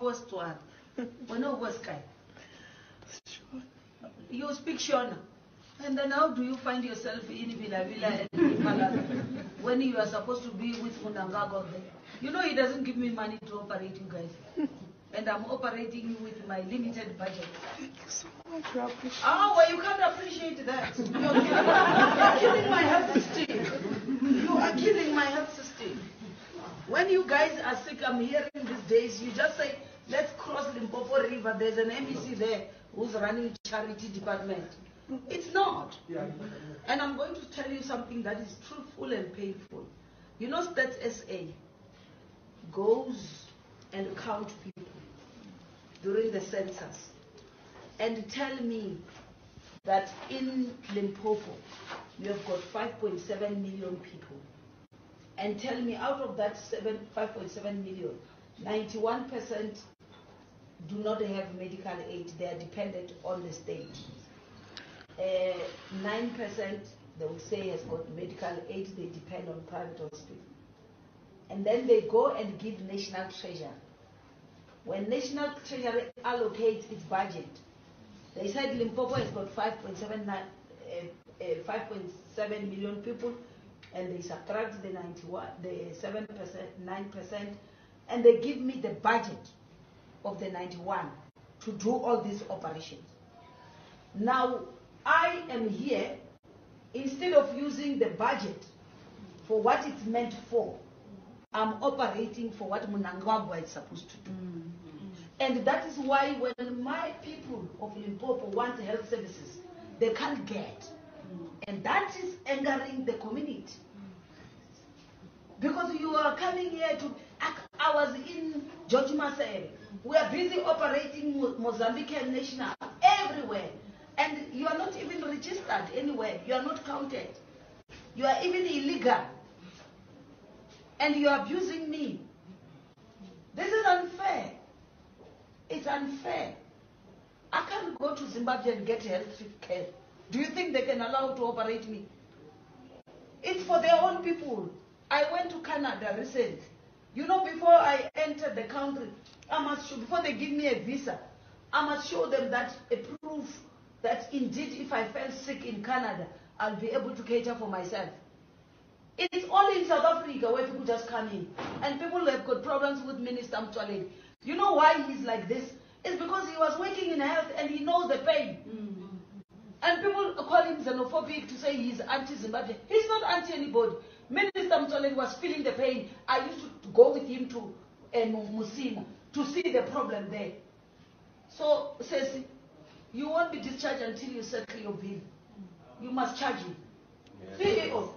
worst one. When no worst guy. You speak Shona. And then how do you find yourself in bela-bela and Malala when you are supposed to be with Munangago there? You know he doesn't give me money to operate you guys. And I'm operating with my limited budget. Thank you so much. I appreciate it. Oh, well, you can't appreciate that. You're killing my health system. You are killing my health system. When you guys are sick, I'm hearing these days, you just say, let's cross Limpopo River. There's an MEC there who's running charity department. It's not. And I'm going to tell you something that is truthful and painful. You know, Stats SA goes and count people during the census and tell me that in Limpopo you have got 5.7 million people, and tell me out of that 5.7 million, 91% do not have medical aid. They are dependent on the state. 9% they will say has got medical aid. They depend on private hospitals. And then they go and give National Treasury. When National Treasury allocates its budget, they said Limpopo has got 5.7 million people, and they subtract the 7%, 9%, and they give me the budget of the 91 to do all these operations. Now, I am here, instead of using the budget for what it's meant for, I'm operating for what Mnangagwa is supposed to do. And that is why when my people of Limpopo want health services, they can't get. And that is angering the community. Because you are coming here to, I was in George Masere. We are busy operating Mozambican National everywhere. And you are not even registered anywhere. You are not counted. You are even illegal. And you are abusing me. This is unfair. It's unfair. I can't go to Zimbabwe and get health care. Do you think they can allow to operate me? It's for their own people. I went to Canada recently. You know, before I entered the country, I must show, before they give me a visa, I must show them that a proof that indeed if I fell sick in Canada, I'll be able to cater for myself. It's only in South Africa where people just come in. And people have got problems with Minister Mtwaleni. You know why he's like this? It's because he was working in health and he knows the pain. And people call him xenophobic to say he's anti-Zimbabwe. He's not anti-anybody. Minister Mtwaleni was feeling the pain. I used to go with him to Musina to see the problem there. So, says, you won't be discharged until you settle your bill. You must charge him. CEO.